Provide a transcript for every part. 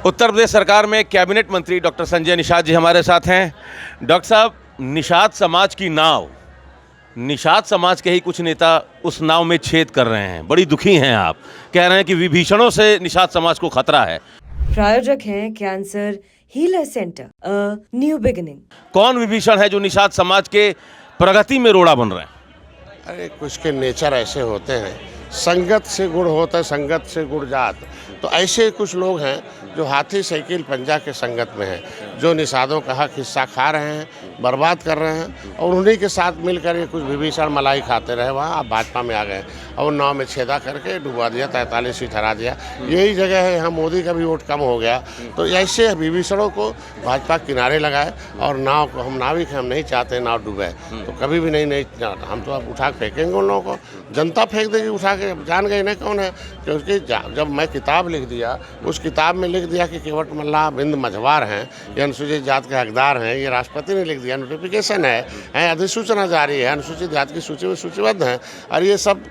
उत्तर प्रदेश सरकार में कैबिनेट मंत्री डॉक्टर संजय निषाद जी हमारे साथ हैं। डॉक्टर साहब, निषाद समाज की नाव, निषाद समाज के ही कुछ नेता उस नाव में छेद कर रहे हैं। बड़ी दुखी हैं आप, कह रहे हैं कि विभीषणों से निषाद समाज को खतरा है। प्रायोजक हैं cancer healer centre, a new beginning. कौन विभीषण है जो निषाद समाज के प्रगति में रोड़ा बन रहे हैं? अरे कुछ के नेचर ऐसे होते हैं, संगत से गुण होता है, संगत से गुण जात। तो ऐसे कुछ लोग हैं जो हाथी साइकिल पंजा के संगत में हैं, जो निषादों का हक हिस्सा खा रहे हैं, बर्बाद कर रहे हैं, और उन्हीं के साथ मिलकर ये कुछ विभीषण मलाई खाते रहे। वहाँ आप भाजपा में आ गए और नाव में छेदा करके डुबा दिया, 43 सीट हरा दिया। यही जगह है, यहाँ मोदी का भी वोट कम हो गया। तो ऐसे विभीषणों को भाजपा किनारे लगाए और नाव को, हम नाविक हैं, हम नहीं चाहते नाव डूबे, तो कभी भी नहीं हम तो अब उठा के फेंकेंगे उन लोगों को, जनता फेंक देगी उठा के। जान गए ना कौन है, क्योंकि जब मैं किताब लिख दिया, उस किताब में लिख दिया कि केवट मल्लाह बिंद मझवार हैं, ये अनुसूचित जाति के हकदार हैं, ये राष्ट्रपति ने लिख दिया, नोटिफिकेशन है, अधिसूचना जारी है, अनुसूचित जाति की सूची में सूचीबद्ध हैं। और ये सब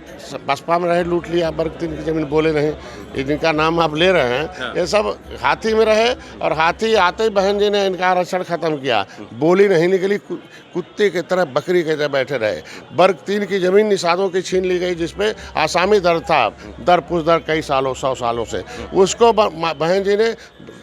बसपा में रहे, लूट लिया, वर्ग 3 की जमीन बोले नहीं, जिनका नाम आप ले रहे हैं, ये सब हाथी में रहे। और हाथी आते ही बहन जी ने इनका आरक्षण खत्म किया, बोली नहीं निकली, कुत्ते की तरह बकरी के तरह बैठे रहे। वर्ग 3 की जमीन निषादों की छीन ली गई, जिसपे आसामी दर था, दर पुश दर कई सालों, 100 सालों से, उसको बहन जी ने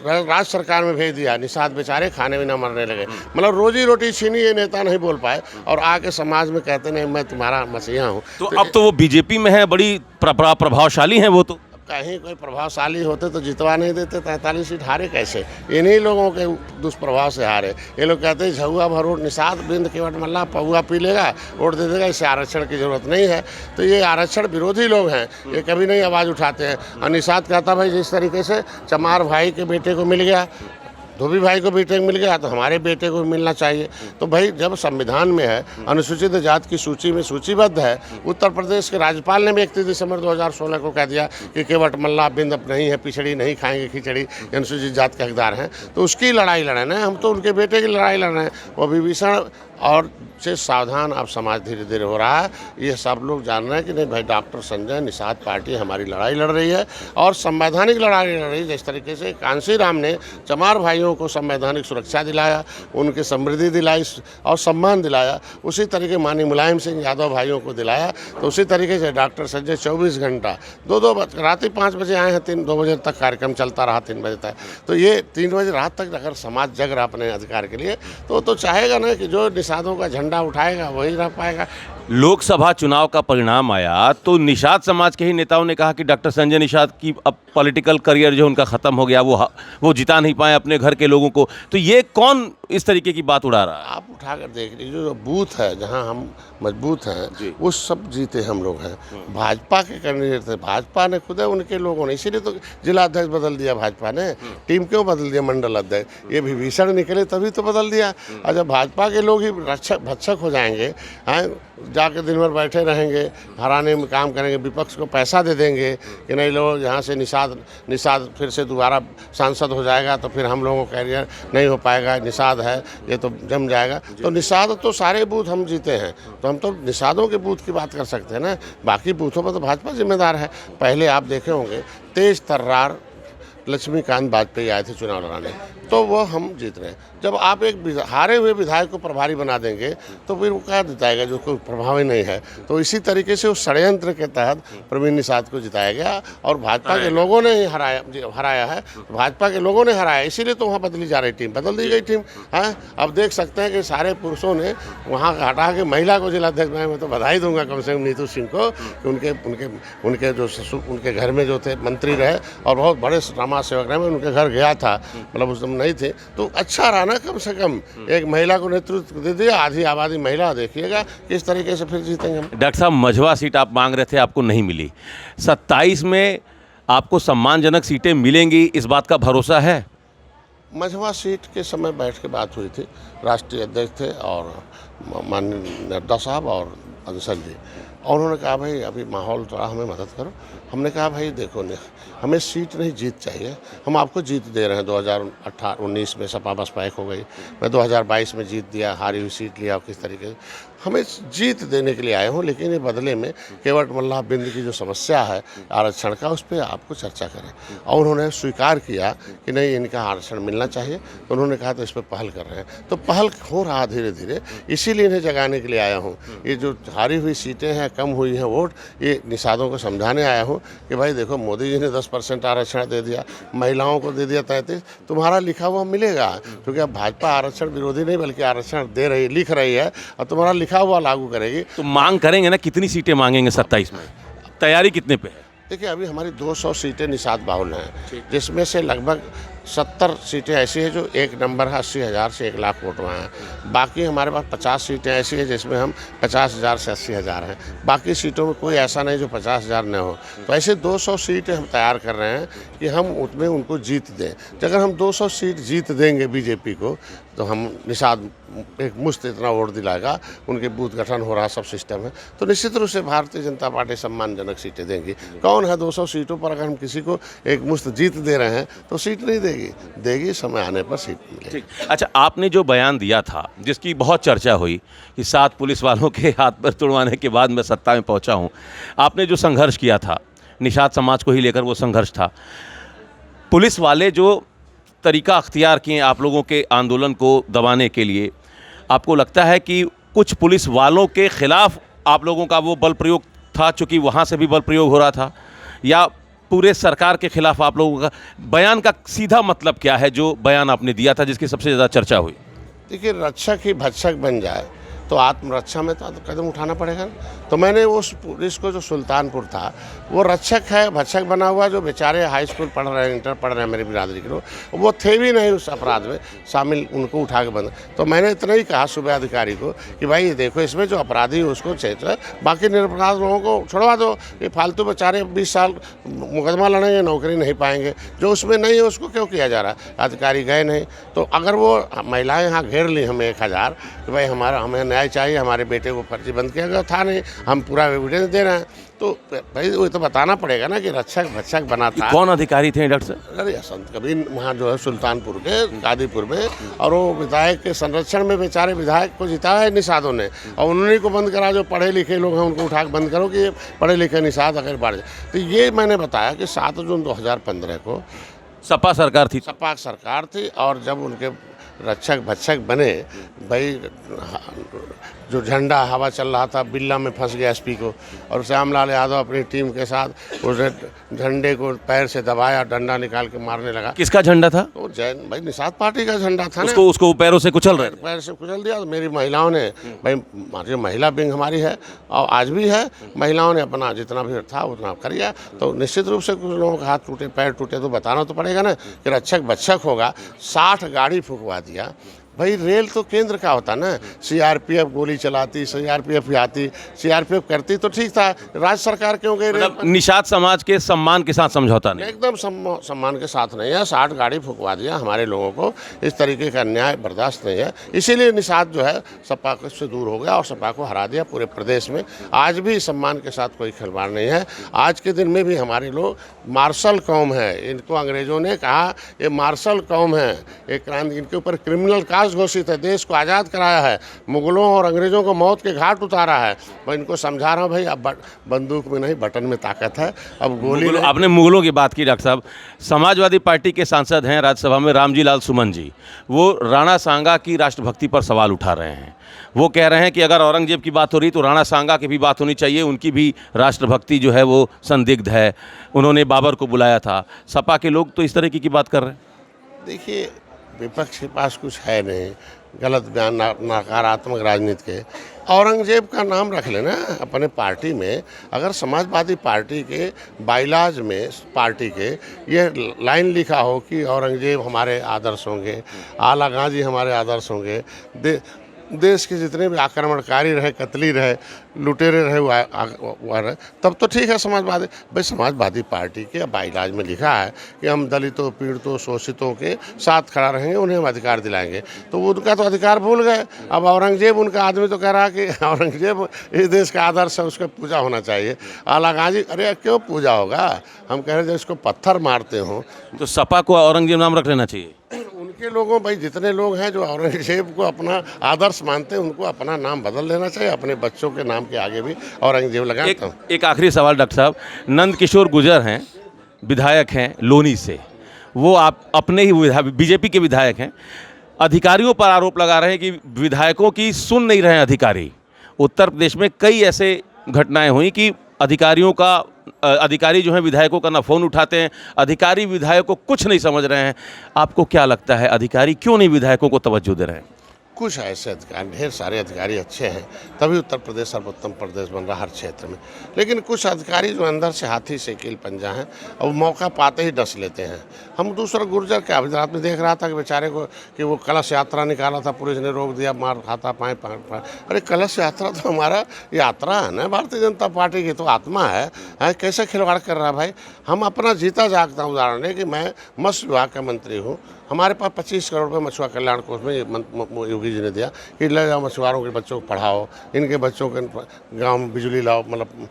राज्य सरकार में भेज दिया। निषाद बेचारे खाने में न मरने लगे। मतलब रोजी रोटी छीनी, ये नेता नहीं बोल पाए और आके समाज में कहते नहीं मैं तुम्हारा मसीहा हूँ। तो अब तो वो बीजेपी में है, बड़ी प्रभावशाली हैं वो। तो कहीं कोई प्रभावशाली होते तो जितवा नहीं देते, 43 सीट हारे कैसे? इन्हीं लोगों के दुष्प्रभाव से हारे। ये लोग कहते हैं झुआ भर वोट निषाद बिंद केवट मल्लाह पहुआ पी लेगा, वोट दे देगा, इससे आरक्षण की जरूरत नहीं है। तो ये आरक्षण विरोधी लोग हैं, ये कभी नहीं आवाज़ उठाते हैं। और निषाद कहता भाई जिस तरीके से चमार भाई के बेटे को मिल गया, धोबी भाई को बेटे को मिल गया, तो हमारे बेटे को भी मिलना चाहिए। तो भाई जब संविधान में है, अनुसूचित जाति की सूची में सूचीबद्ध है, उत्तर प्रदेश के राज्यपाल ने भी 31 दिसंबर 2016 को कह दिया कि केवट मल्लाह बिंद नहीं है, पिछड़ी नहीं खाएंगे खिचड़ी, अनुसूचित जाति के हकदार हैं, तो उसकी लड़ाई लड़ रहे हैं। हम तो उनके बेटे की लड़ाई लड़ रहे हैं। वो विभीषण और से सावधान अब समाज धीरे धीरे हो रहा है। ये सब लोग जान रहे हैं कि नहीं भाई, डॉक्टर संजय निषाद पार्टी हमारी लड़ाई लड़ रही है और संवैधानिक लड़ाई लड़ रही है। जिस तरीके से कांसी राम ने चमार भाइयों को संवैधानिक सुरक्षा दिलाया, उनकी समृद्धि दिलाई और सम्मान दिलाया, उसी तरीके माननीय मुलायम सिंह यादव भाइयों को दिलाया। तो उसी तरीके से डॉक्टर संजय 24 घंटा रात 5 बजे आए हैं, 2 बजे तक कार्यक्रम चलता रहा, 3 बजे तक। तो ये 3 बजे रात तक अगर समाज जग रहा अपने अधिकार के लिए, तो चाहेगा ना कि जो निषादों का झंडा उठाएगा वही रह पाएगा। लोकसभा चुनाव का परिणाम आया तो निषाद समाज के ही नेताओं ने कहा कि डॉक्टर संजय निषाद की अब पॉलिटिकल करियर जो उनका ख़त्म हो गया, वो जिता नहीं पाए अपने घर के लोगों को। तो ये कौन इस तरीके की बात उड़ा रहा है? आप उठाकर देख लीजिए, जो बूथ है जहां हम मजबूत हैं वो सब जीते हम लोग हैं। भाजपा के कैंडिडेट थे, भाजपा ने खुद है उनके लोगों ने, इसीलिए तो जिला अध्यक्ष बदल दिया भाजपा ने। टीम क्यों बदल दिया? मंडल अध्यक्ष। ये विभीषण निकले तभी तो बदल दिया। और जब भाजपा के लोग ही भक्षक हो जाएंगे, जाके दिन भर बैठे रहेंगे, हराने में काम करेंगे, विपक्ष को पैसा दे देंगे कि नहीं लोग यहाँ से निषाद फिर से दोबारा सांसद हो जाएगा, तो फिर हम लोगों का कैरियर नहीं हो पाएगा, निषाद है ये तो जम जाएगा। तो निषाद तो सारे बूथ हम जीते हैं, तो हम तो निषादों के बूथ की बात कर सकते हैं ना, बाकी बूथों पर तो भाजपा जिम्मेदार है। पहले आप देखे होंगे तेज तर्रार लक्ष्मीकांत वाजपेयी आए थे चुनाव लड़ाने, तो वो हम जीत रहे हैं। जब आप एक हारे हुए विधायक को प्रभारी बना देंगे तो फिर वो क्या जिताएगा जो कोई प्रभावी नहीं है। तो इसी तरीके से उस षड्यंत्र के तहत प्रवीण निषाद को जिताया गया और भाजपा के लोगों ने ही हराया है। भाजपा के लोगों ने हराया, इसीलिए तो वहाँ बदली जा रही टीम, बदल दी गई टीम है। अब देख सकते हैं कि सारे पुरुषों ने वहाँ हटा के महिला को जिलाध्यक्ष बनाया। मैं तो बधाई दूंगा कम से कम नीतू सिंह को कि उनके जो उनके घर में जो थे मंत्री रहे और बहुत बड़े समाज सेवक रहे। मैं उनके घर गया था, मतलब उस समय नहीं थे, तो अच्छा रहा ना, कम से कम एक महिला को नेतृत्व दे दिया। आधी आबादी महिला, देखिएगा किस तरीके से फिर जीतेंगे हम। डॉक्टर साहब, मझवा सीट आप मांग रहे थे, आपको नहीं मिली। 27 में आपको सम्मानजनक सीटें मिलेंगी, इस बात का भरोसा है? मझवा सीट के समय बैठ के बात हुई थी, राष्ट्रीय अध्यक्ष थे और माननीय नड्डा साहब और अंसर जी, और उन्होंने कहा भाई अभी माहौल थोड़ा हमें मदद करो, हमने कहा भाई देखो न, हमें सीट नहीं जीत चाहिए, हम आपको जीत दे रहे हैं। 2018-19 में सपा बसपा एक हो गई, मैं 2022 में जीत दिया, हारी हुई सीट लिया, किस तरीके से हमें जीत देने के लिए आए हूँ, लेकिन ये बदले में केवट मल्लाह बिंद की जो समस्या है आरक्षण का, उस पर आपको चर्चा करें। और उन्होंने स्वीकार किया कि नहीं इनका आरक्षण मिलना चाहिए, तो उन्होंने कहा तो इस पर पहल कर रहे हैं। तो पहल हो रहा धीरे धीरे, इसीलिए इन्हें जगाने के लिए आया हूँ। ये जो हारी हुई सीटें हैं, कम हुई हैं वोट, ये निषादों को समझाने आया हूँ कि भाई देखो मोदी जी ने 10% आरक्षण दे दिया, महिलाओं को दे दिया 33, तुम्हारा लिखा हुआ मिलेगा, क्योंकि अब भाजपा आरक्षण विरोधी नहीं बल्कि आरक्षण दे रही, लिख रही है, और तुम्हारा लिखा हुआ लागू करेगी। तो मांग करेंगे ना, कितनी सीटें मांगेंगे 27 में? तैयारी कितने पे है? देखिए अभी हमारी 200 सीटें निषाद बाहुल हैं, जिसमें से लगभग 70 सीटें ऐसी हैं जो एक नंबर है, 80,000 से 1 लाख वोट में हैं। बाकी हमारे पास 50 सीटें ऐसी हैं जिसमें हम 50,000 से 80,000 हैं। बाकी सीटों में कोई ऐसा नहीं जो 50,000 न हो। तो ऐसे 200 सीटें हम तैयार कर रहे हैं कि हम उसमें उनको जीत दें। अगर हम 200 सीट जीत देंगे बीजेपी को, तो हम निषाद एक मुश्त इतना वोट दिलाएगा, उनके बूथ गठन हो रहा सब सिस्टम है, तो निश्चित रूप से भारतीय जनता पार्टी सम्मानजनक सीटें देंगी। कौन है 200 सीटों पर अगर हम किसी को एक मुश्त जीत दे रहे हैं तो सीट नहीं देगी, समय आने पर सीट मिलेगी। अच्छा, आपने जो बयान दिया था जिसकी बहुत चर्चा हुई कि 7 पुलिस वालों के हाथ पर तुड़वाने के बाद मैं सत्ता में पहुंचा हूं, आपने जो संघर्ष किया था निषाद समाज को ही लेकर, वो संघर्ष था। पुलिस वाले जो तरीका अख्तियार किए आप लोगों के आंदोलन को दबाने के लिए, आपको लगता है कि कुछ पुलिस वालों के खिलाफ आप लोगों का वो बल प्रयोग था, चूँकि वहाँ से भी बल प्रयोग हो रहा था, या पूरे सरकार के खिलाफ आप लोगों का बयान का सीधा मतलब क्या है, जो बयान आपने दिया था जिसकी सबसे ज़्यादा चर्चा हुई? देखिए रक्षक ही भक्षक बन जाए तो आत्मरक्षा में तो कदम उठाना पड़ेगा ना। तो मैंने उस पुलिस को जो सुल्तानपुर था, वो रक्षक है भक्षक बना हुआ, जो बेचारे हाई स्कूल पढ़ रहे हैं, इंटर पढ़ रहे हैं मेरी बिरादरी के लोग, वो थे भी नहीं उस अपराध में शामिल, उनको उठा के बंद। तो मैंने इतना ही कहा सुबह अधिकारी को कि भाई देखो इसमें जो अपराधी है उसको चाहिए, बाकी निरपराध लोगों को छोड़वा दो। ये फालतू बेचारे 20 साल मुकदमा लड़ेंगे, नौकरी नहीं पाएंगे, जो उसमें नहीं है उसको क्यों किया जा रहा है? अधिकारी गए नहीं। तो अगर वो महिलाएं यहाँ घेर ली हमें 1000 कि भाई हमें न्याय चाहिए, हमारे बेटे को फर्जी बंद किया गया था, नहीं हम पूरा एविडेंस दे रहे हैं, तो भाई वो तो बताना पड़ेगा ना कि रक्षक भक्षक बना था। कौन अधिकारी थे डॉक्टर साहब? अरे संत कबीर वहाँ जो है सुल्तानपुर के गाजीपुर में, और वो विधायक के संरक्षण में बेचारे विधायक को जिताया है निषादों ने, और उन्होंने को बंद करा। जो पढ़े लिखे लोग हैं उनको उठा के बंद करो कि ये पढ़े लिखे निषाद अगर बढ़ जाए। तो ये मैंने बताया कि 7 जून 2015 को सपा सरकार थी, सपा सरकार थी, और जब उनके रक्षक भक्षक बने, भाई जो झंडा हवा चल रहा था, बिल्ला में फंस गया एसपी को, और श्यामलाल यादव अपनी टीम के साथ उसने झंडे को पैर से दबाया, डंडा निकाल के मारने लगा। किसका झंडा था? तो जैन भाई निषाद पार्टी का झंडा था ना। उसको पैरों से कुचल रहे थे? पैर से कुचल दिया। तो मेरी महिलाओं ने, भाई हमारी महिला विंग हमारी है और आज भी है, महिलाओं ने अपना जितना भी था उतना करिए। तो निश्चित रूप से कुछ लोगों के हाथ टूटे पैर टूटे तो बताना तो पड़ेगा ना कि रक्षक भक्षक होगा। 60 गाड़ी फुकवा दिया। भाई रेल तो केंद्र का होता ना, सीआरपीएफ गोली चलाती, सीआरपीएफ आती, सीआरपीएफ करती तो ठीक था, राज्य सरकार क्यों गई? मतलब निषाद समाज के सम्मान के साथ समझौता नहीं? एकदम सम्मान के साथ नहीं है। 60 गाड़ी फुकवा दिया हमारे लोगों को। इस तरीके का अन्याय बर्दाश्त नहीं है, इसीलिए निषाद जो है सपा से दूर हो गया और सपा को हरा दिया पूरे प्रदेश में। आज भी सम्मान के साथ कोई खिलवाड़ नहीं है। आज के दिन में भी हमारे लोग मार्शल कौम है, इनको अंग्रेजों ने कहा ये मार्शल कौम है, एक क्रांति, इनके ऊपर क्रिमिनल घोषित है, देश को आज़ाद कराया है, मुगलों और अंग्रेजों को मौत के घाट उतारा है। मैं इनको समझा रहा हूँ भाई अब बंदूक में नहीं बटन में ताकत है, अब गोली। आपने मुगलों की बात की डॉक्टर साहब, समाजवादी पार्टी के सांसद हैं राज्यसभा में रामजी लाल सुमन जी, वो राणा सांगा की राष्ट्रभक्ति पर सवाल उठा रहे हैं। वो कह रहे हैं कि अगर औरंगजेब की बात हो रही तो राणा सांगा की भी बात होनी चाहिए, उनकी भी राष्ट्रभक्ति जो है वो संदिग्ध है, उन्होंने बाबर को बुलाया था। सपा के लोग तो इस तरह की बात कर रहे हैं। देखिए विपक्ष के पास कुछ है नहीं, गलत बयान, नकारात्मक राजनीति के। औरंगजेब का नाम रख लेना अपने पार्टी में। अगर समाजवादी पार्टी के बाइलाज में पार्टी के ये लाइन लिखा हो कि औरंगजेब हमारे आदर्श होंगे, आला गाजी हमारे आदर्श होंगे, देश के जितने भी आक्रमणकारी रहे, कतली रहे, लुटेरे रहे, वो रहे, तब तो ठीक है समाजवादी। भाई समाजवादी पार्टी के बाईलाज में लिखा है कि हम दलितों, पीड़ितों, शोषितों के साथ खड़ा रहेंगे, उन्हें हम अधिकार दिलाएंगे। तो वो उनका तो अधिकार भूल गए। अब औरंगजेब उनका आदमी तो कह रहा है कि औरंगजेब इस देश का आदर्श है, उसका पूजा होना चाहिए। आला गाजी, अरे क्यों पूजा होगा? हम कह रहे हैं जिसको पत्थर मारते हो। तो सपा को औरंगजेब नाम रख लेना चाहिए। उनके लोगों, भाई जितने लोग हैं जो औरंगजेब को अपना आदर्श मानते हैं, उनको अपना नाम बदल लेना चाहिए। अपने बच्चों के नाम के आगे भी औरंगजेब लगाता हूँ। एक आखिरी सवाल डॉक्टर साहब, नंद किशोर गुर्जर हैं, विधायक हैं लोनी से, वो आप अपने ही बीजेपी के विधायक हैं, अधिकारियों पर आरोप लगा रहे हैं कि विधायकों की सुन नहीं रहे हैं अधिकारी। उत्तर प्रदेश में कई ऐसे घटनाएं हुई कि अधिकारी जो हैं विधायकों का ना फ़ोन उठाते हैं, अधिकारी विधायकों को कुछ नहीं समझ रहे हैं। आपको क्या लगता है अधिकारी क्यों नहीं विधायकों को तवज्जो दे रहे हैं? कुछ ऐसे अधिकारी, ढेर सारे अधिकारी अच्छे हैं, तभी उत्तर प्रदेश सर्वोत्तम प्रदेश बन रहा हर क्षेत्र में। लेकिन कुछ अधिकारी जो अंदर से हाथी से कील पंजा हैं, और मौका पाते ही डस लेते हैं। हम दूसरा गुर्जर के अभी रात में देख रहा था कि बेचारे को कि वो कलश यात्रा निकाला था, पुलिस ने रोक दिया, मार खाता पाए। अरे कलश यात्रा तो हमारा यात्रा है ना, भारतीय जनता पार्टी की तो आत्मा है। कैसे खिलवाड़ कर रहा है भाई? हम अपना जीता जागता उदाहरण है कि मैं मत्स्य विभाग का मंत्री हूँ। हमारे पास 25 करोड़ रुपये मछुआ कल्याण कोष में योगी जी ने दिया कि ले जाओ मछुआरों के बच्चों को पढ़ाओ, इनके बच्चों के गांव में बिजली लाओ, मतलब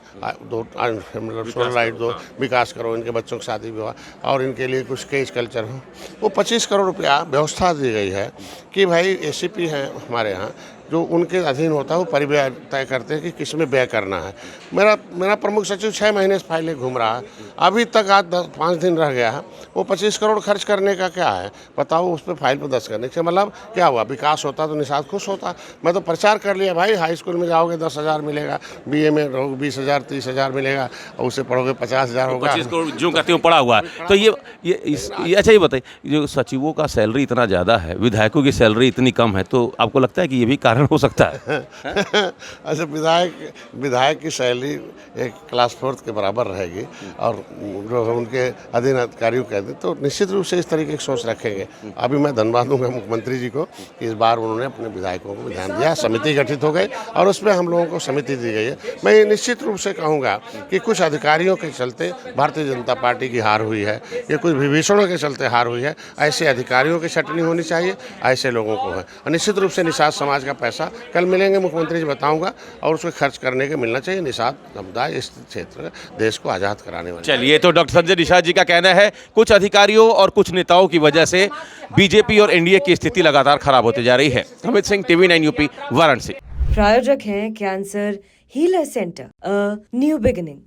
सोलर लाइट दो, विकास करो, इनके बच्चों की शादी विवाह और इनके लिए कुछ केज कल्चर हो। वो 25 करोड़ रुपया व्यवस्था दी गई है कि भाई ACP हैं हमारे यहाँ, जो उनके अधीन होता है, वो परिव्यय तय करते हैं कि किस में व्यय करना है। मेरा प्रमुख सचिव 6 महीने से फाइलें घूम रहा है, अभी तक आज 5 दिन रह गया है। वो 25 करोड़ खर्च करने का क्या है बताओ? उस पर फाइल पर दर्ज करने से मतलब क्या हुआ? विकास होता तो निषाद खुश होता। मैं तो प्रचार कर लिया भाई, हाई स्कूल में जाओगे 10,000 मिलेगा, BA में रहोगे 20,000 30,000 मिलेगा, और उससे पढ़ोगे 50,000 होगा। 25 करोड़ जो कहते हो पड़ा हुआ है। तो ये अच्छा, ये बताइए, जो सचिवों का सैलरी इतना ज़्यादा है, विधायकों की सैलरी इतनी कम है, तो आपको लगता है कि ये भी कारण हो सकता है? अच्छा, विधायक की सैलरी एक क्लास 4 के बराबर रहेगी, और जो उनके अधीन अधिकारियों कहते हैं, तो निश्चित रूप से इस तरीके की सोच रखेंगे। अभी मैं धन्यवाद दूंगा मुख्यमंत्री जी को कि इस बार उन्होंने अपने विधायकों को ध्यान दिया, समिति गठित हो गई और उसमें हम लोगों को समिति दी गई है। मैं निश्चित रूप से कहूँगा कि कुछ अधिकारियों के चलते भारतीय जनता पार्टी की हार हुई है, या कुछ विभीषणों के चलते हार हुई है। ऐसे अधिकारियों की छटनी होनी चाहिए, ऐसे लोगों को है। और निश्चित रूप से निषाद समाज का पैसा कल मिलेंगे, मुख्यमंत्री जी बताऊंगा, और उसको खर्च करने के मिलना चाहिए। निषाद समुदाय इस क्षेत्र देश को आज़ाद कराने वाले। चलिए, तो डॉक्टर संजय निषाद जी का कहना है कुछ अधिकारियों और कुछ नेताओं की वजह से बीजेपी और NDA की स्थिति लगातार खराब होती जा रही है। Amit Singh, TV 9 UP, Varanasi. प्रायोजक हैं cancer healer centre, a new beginning.